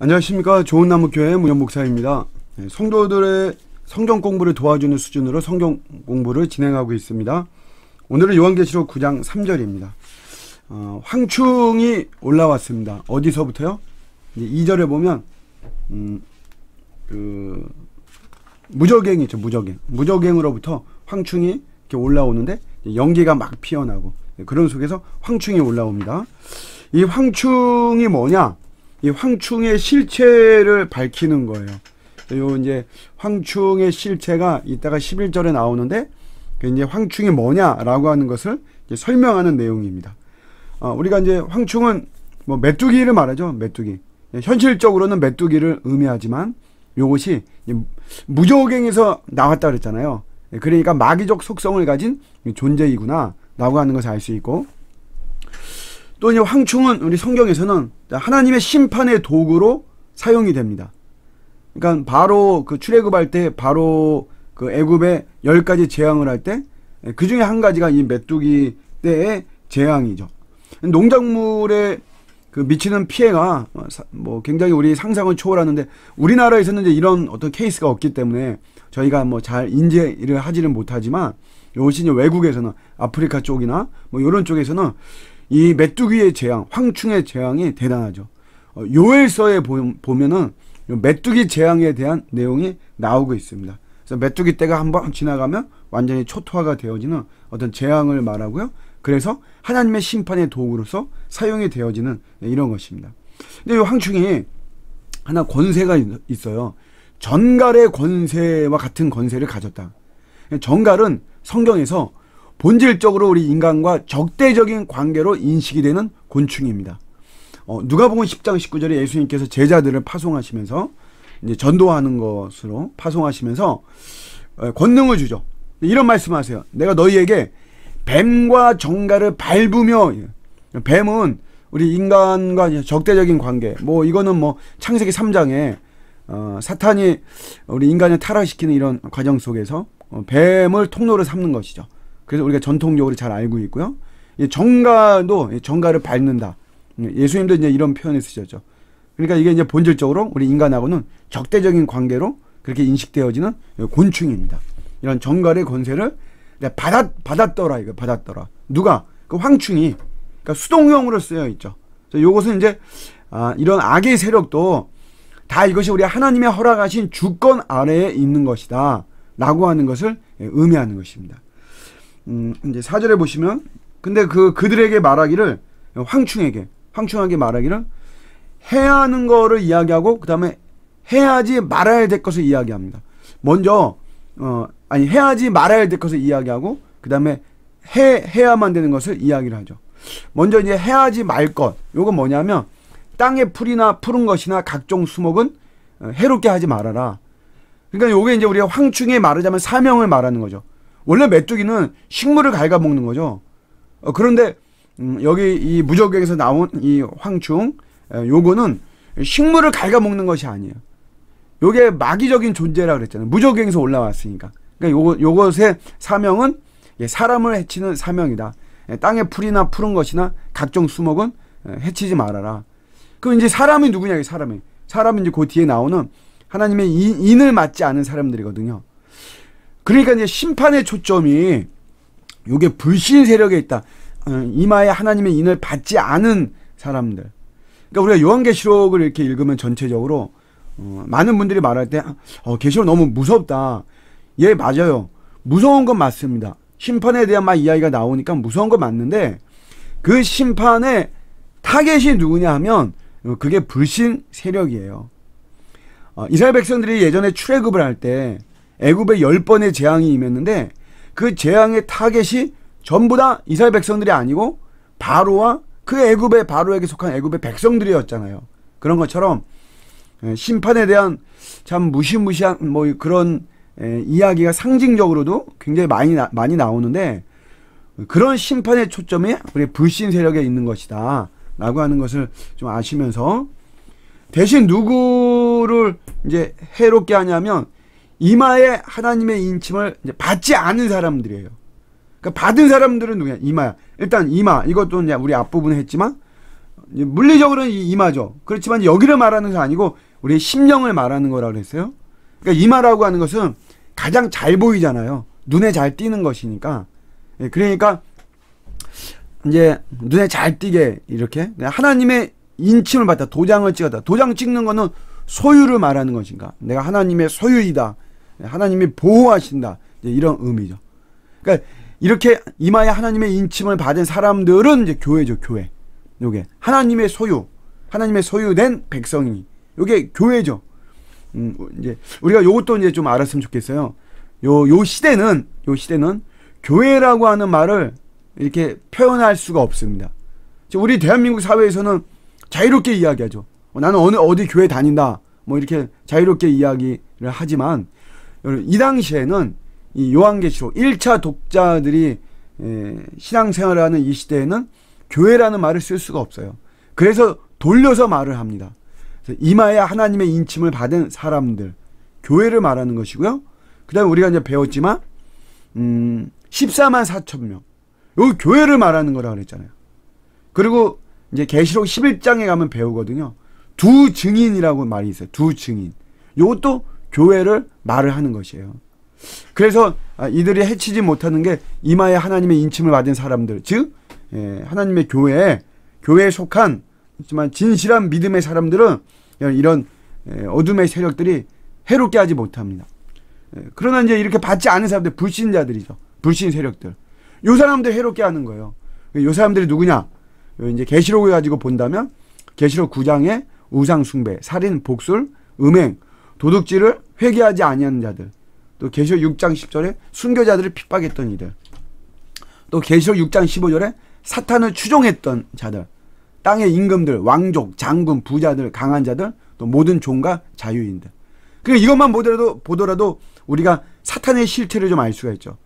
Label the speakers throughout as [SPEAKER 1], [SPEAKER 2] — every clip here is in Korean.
[SPEAKER 1] 안녕하십니까. 좋은나무교회 문현 목사입니다. 성도들의 성경 공부를 도와주는 수준으로 성경 공부를 진행하고 있습니다. 오늘은 요한계시록 9장 3절입니다. 황충이 올라왔습니다. 어디서부터요? 이제 2절에 보면 무저갱이 있죠. 무저갱으로부터 황충이 이렇게 올라오는데 연기가 막 피어나고 그런 속에서 황충이 올라옵니다. 이 황충이 뭐냐? 이 황충의 실체를 밝히는 거예요. 요 이제 황충의 실체가 이따가 11절에 나오는데 이제 황충이 뭐냐라고 하는 것을 이제 설명하는 내용입니다. 우리가 이제 황충은 뭐 메뚜기를 말하죠. 메뚜기. 현실적으로는 메뚜기를 의미하지만 요것이 무저갱에서 나왔다 그랬잖아요. 그러니까 마귀적 속성을 가진 존재이구나 라고 하는 것을 알 수 있고, 또 이제 황충은 우리 성경에서는 하나님의 심판의 도구로 사용이 됩니다. 그러니까 바로 그 출애굽할 때 바로 그 애굽에 10가지 재앙을 할 때 그 중에 한 가지가 이 메뚜기 때의 재앙이죠. 농작물에 그 미치는 피해가 뭐 굉장히 우리 상상을 초월하는데 우리나라에서는 이제 이런 어떤 케이스가 없기 때문에 저희가 뭐 잘 인지를 하지는 못하지만 요것이 이제 외국에서는 아프리카 쪽이나 뭐 이런 쪽에서는 이 메뚜기의 재앙, 황충의 재앙이 대단하죠. 요엘서에 보면은 메뚜기 재앙에 대한 내용이 나오고 있습니다. 그래서 메뚜기 때가 한번 지나가면 완전히 초토화가 되어지는 어떤 재앙을 말하고요. 그래서 하나님의 심판의 도구로서 사용이 되어지는 이런 것입니다. 근데 이 황충이 하나 권세가 있어요. 전갈의 권세와 같은 권세를 가졌다. 전갈은 성경에서 본질적으로 우리 인간과 적대적인 관계로 인식이 되는 곤충입니다. 누가복음 10장 19절에 예수님께서 제자들을 파송하시면서 이제 전도하는 것으로 파송하시면서 권능을 주죠. 이런 말씀하세요. 내가 너희에게 뱀과 정갈을 밟으며, 뱀은 우리 인간과 적대적인 관계, 뭐 이거는 뭐 창세기 3장에 사탄이 우리 인간을 타락시키는 이런 과정 속에서 뱀을 통로로 삼는 것이죠. 그래서 우리가 전통적으로 잘 알고 있고요. 정갈도 정갈을 밟는다. 예수님도 이제 이런 표현을 쓰셨죠. 그러니까 이게 이제 본질적으로 우리 인간하고는 적대적인 관계로 그렇게 인식되어지는 곤충입니다. 이런 정갈의 권세를 받았더라, 이거 받았더라. 누가? 그 황충이. 그러니까 수동형으로 쓰여 있죠. 요것은 이제 이런 악의 세력도 다 이것이 우리 하나님의 허락하신 주권 아래에 있는 것이다 라고 하는 것을 의미하는 것입니다. 이제 4절에 보시면, 근데 그들에게 말하기를, 황충하게 말하기를 해야 하는 거를 이야기하고, 그 다음에 해야지 말아야 될 것을 이야기합니다. 먼저, 해야지 말아야 될 것을 이야기하고, 그 다음에 해야만 되는 것을 이야기를 하죠. 먼저 이제 해야지 말 것. 요건 뭐냐면, 땅의 풀이나 푸른 것이나 각종 수목은 해롭게 하지 말아라. 그러니까 요게 이제 우리가 황충에 말하자면 사명을 말하는 거죠. 원래 메뚜기는 식물을 갉아먹는 거죠. 그런데 여기 이 무저갱에서 나온 이 황충, 요거는 식물을 갉아먹는 것이 아니에요. 요게 마귀적인 존재라 그랬잖아요. 무저갱에서 올라왔으니까. 그러니까 요것의 사명은 사람을 해치는 사명이다. 땅의 풀이나 푸른 것이나 각종 수목은 해치지 말아라. 그럼 이제 사람이 누구냐? 사람은 이제 그 뒤에 나오는 하나님의 인을 맞지 않은 사람들이거든요. 그러니까 이제 심판의 초점이 요게 불신 세력에 있다. 이마에 하나님의 인을 받지 않은 사람들. 그러니까 우리가 요한계시록을 이렇게 읽으면 전체적으로 많은 분들이 말할 때 계시록 너무 무섭다. 예, 맞아요. 무서운 건 맞습니다. 심판에 대한 막 이야기가 나오니까 무서운 건 맞는데 그 심판의 타겟이 누구냐 하면 그게 불신 세력이에요. 이스라엘 백성들이 예전에 출애굽을 할 때 애굽에 10번의 재앙이 임했는데 그 재앙의 타겟이 전부 다 이스라엘 백성들이 아니고 바로와 그 애굽의 바로에게 속한 애굽의 백성들이었잖아요. 그런 것처럼 심판에 대한 참 무시무시한 뭐 그런 이야기가 상징적으로도 굉장히 많이 나오는데 그런 심판의 초점이 우리 불신 세력에 있는 것이다 라고 하는 것을 좀 아시면서, 대신 누구를 이제 해롭게 하냐면 이마에 하나님의 인침을 이제 받지 않은 사람들이에요. 그러니까 받은 사람들은 누구냐? 이마야. 일단 이마, 이것도 이제 우리 앞부분에 했지만 물리적으로는 이마죠. 그렇지만 여기를 말하는 게 아니고 우리 심령을 말하는 거라고 그랬어요. 그러니까 이마라고 하는 것은 가장 잘 보이잖아요. 눈에 잘 띄는 것이니까. 그러니까 이제 눈에 잘 띄게 이렇게 하나님의 인침을 받다, 도장을 찍었다. 도장 찍는 거는 소유를 말하는 것인가. 내가 하나님의 소유이다. 하나님이 보호하신다. 이런 의미죠. 그러니까 이렇게 이마에 하나님의 인침을 받은 사람들은 이제 교회죠, 교회. 요게 하나님의 소유, 하나님의 소유된 백성이, 요게 교회죠. 이제 우리가 요것도 이제 좀 알았으면 좋겠어요. 요 시대는 교회라고 하는 말을 이렇게 표현할 수가 없습니다. 우리 대한민국 사회에서는 자유롭게 이야기하죠. 나는 어디 교회 다닌다, 뭐 이렇게 자유롭게 이야기를 하지만 이 당시에는 이 요한계시록 1차 독자들이 신앙생활을 하는 이 시대에는 교회라는 말을 쓸 수가 없어요. 그래서 돌려서 말을 합니다. 그래서 이마에 하나님의 인침을 받은 사람들, 교회를 말하는 것이고요. 그 다음에 우리가 이제 배웠지만 14만 4천 명, 요 교회를 말하는 거라 그랬잖아요. 그리고 이제 계시록 11장에 가면 배우거든요. 두 증인이라고 말이 있어요. 두 증인. 요것도 교회를 말을 하는 것이에요. 그래서 이들이 해치지 못하는 게 이마에 하나님의 인침을 받은 사람들, 즉 하나님의 교회에 속한 하지만 진실한 믿음의 사람들은 이런 어둠의 세력들이 해롭게 하지 못합니다. 그러나 이제 이렇게 받지 않은 사람들, 불신자들이죠. 불신 세력들. 요 사람들 해롭게 하는 거예요. 요 사람들이 누구냐? 이제 계시록을 가지고 본다면 계시록 9장에 우상 숭배, 살인, 복술, 음행, 도둑질을 회개하지 아니하는 자들. 또 계시록 6장 10절에 순교자들을 핍박했던 이들. 또 계시록 6장 15절에 사탄을 추종했던 자들. 땅의 임금들, 왕족, 장군, 부자들, 강한 자들, 또 모든 종과 자유인들. 그러니까 이것만 보더라도 우리가 사탄의 실체를 좀 알 수가 있죠.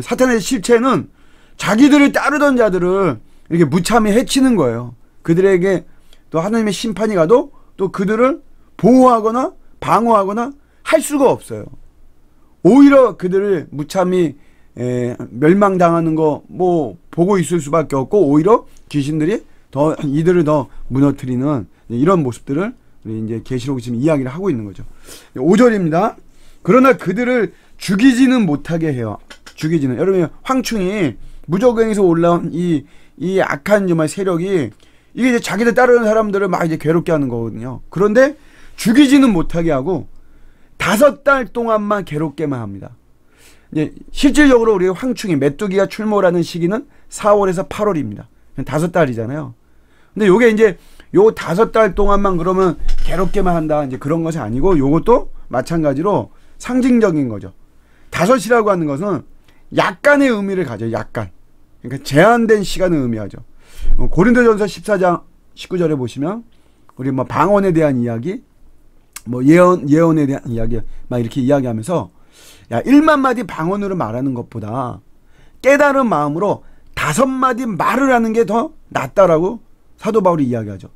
[SPEAKER 1] 사탄의 실체는 자기들을 따르던 자들을 이렇게 무참히 해치는 거예요. 그들에게 또 하나님의 심판이 가도 또 그들을 보호하거나 방어하거나 할 수가 없어요. 오히려 그들을 무참히 멸망당하는 거 뭐 보고 있을 수밖에 없고, 오히려 귀신들이 더 이들을 더 무너뜨리는 이런 모습들을 우리 이제 계시록이 지금 이야기를 하고 있는 거죠. 5절입니다. 그러나 그들을 죽이지는 못하게 해요. 죽이지는. 여러분, 황충이 무적행에서 올라온 이 악한 정말 세력이 이게 이제 자기들 따르는 사람들을 막 이제 괴롭게 하는 거거든요. 그런데 죽이지는 못하게 하고 5달 동안만 괴롭게만 합니다. 이제 실질적으로 우리 황충이 메뚜기가 출몰하는 시기는 4월에서 8월입니다. 5달이잖아요. 근데 요게 이제 요 5달 동안만 그러면 괴롭게만 한다, 이제 그런 것이 아니고, 요것도 마찬가지로 상징적인 거죠. 5이라고 하는 것은 약간의 의미를 가져요. 약간. 그러니까 제한된 시간을 의미하죠. 고린도전서 14장 19절에 보시면 우리 뭐 방언에 대한 이야기, 뭐 예언에 대한 이야기 막 이렇게 이야기하면서, 야, 1만 마디 방언으로 말하는 것보다 깨달은 마음으로 5마디 말을 하는 게 더 낫다라고 사도 바울이 이야기하죠.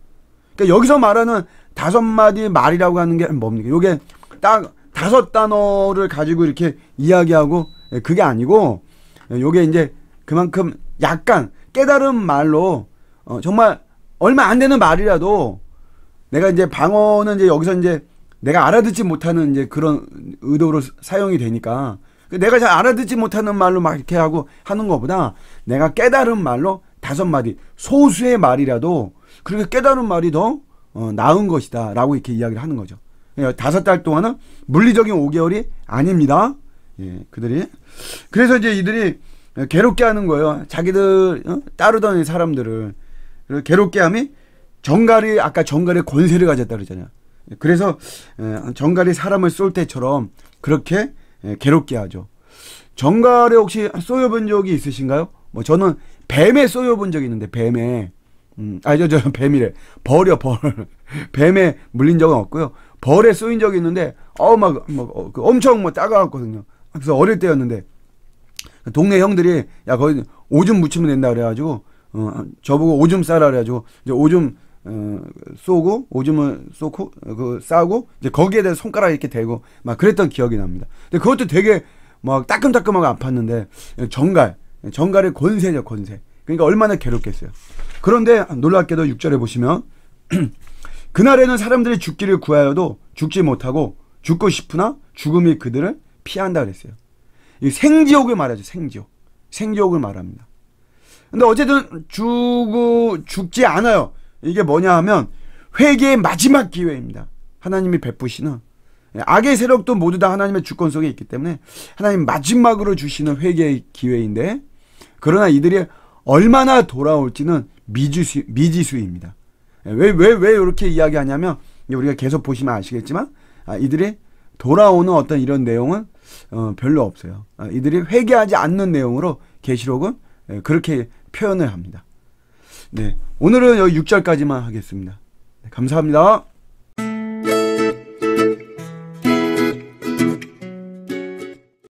[SPEAKER 1] 그러니까 여기서 말하는 5마디 말이라고 하는 게 뭡니까? 요게 딱 5단어를 가지고 이렇게 이야기하고, 그게 아니고, 요게 이제 그만큼 약간 깨달은 말로 정말 얼마 안 되는 말이라도, 내가 이제 방언은 이제 여기서 이제 내가 알아듣지 못하는 이제 그런 의도로 사용이 되니까, 내가 잘 알아듣지 못하는 말로 막 이렇게 하고 하는 것보다 내가 깨달은 말로 5마디, 소수의 말이라도 그렇게 깨달은 말이 더 나은 것이다 라고 이렇게 이야기를 하는 거죠. 5달 동안은 물리적인 5개월이 아닙니다. 예, 그들이. 그래서 이제 이들이 괴롭게 하는 거예요. 자기들 따르던 사람들을. 괴롭게 함이 정갈이, 아까 정갈의 권세를 가졌다 그러잖아요. 그래서 정갈이 사람을 쏠 때처럼 그렇게 괴롭게 하죠. 정갈에 혹시 쏘여본 적이 있으신가요? 뭐 저는 뱀에 쏘여본 적이 있는데, 뱀에 저 뱀이래. 벌. 뱀에 물린 적은 없고요. 벌에 쏘인 적이 있는데, 엄청 따가웠거든요. 그래서 어릴 때였는데, 동네 형들이, 야, 거기 오줌 묻히면 된다 그래가지고, 저보고 오줌 싸라 그래가지고, 이제 오줌, 쏘고, 오줌을 쏘고, 싸고, 이제 거기에 대해서 손가락 이렇게 대고, 막 그랬던 기억이 납니다. 근데 그것도 되게 막 따끔따끔하고 아팠는데, 정갈의 권세죠, 권세. 그러니까 얼마나 괴롭겠어요. 그런데 놀랍게도 6절에 보시면 그날에는 사람들이 죽기를 구하여도 죽지 못하고 죽고 싶으나 죽음이 그들을 피한다 그랬어요. 이 생지옥을 말하죠. 생지옥을 말합니다. 근데 어쨌든 죽지 않아요. 이게 뭐냐 하면 회개의 마지막 기회입니다. 하나님이 베푸시는 악의 세력도 모두 다 하나님의 주권 속에 있기 때문에 하나님 마지막으로 주시는 회개의 기회인데, 그러나 이들이 얼마나 돌아올지는 미지수입니다. 왜 이렇게 이야기하냐면, 우리가 계속 보시면 아시겠지만 이들이 돌아오는 어떤 이런 내용은 별로 없어요. 이들이 회개하지 않는 내용으로 계시록은 그렇게 표현을 합니다. 네, 오늘은 여기 6절까지만 하겠습니다. 네, 감사합니다.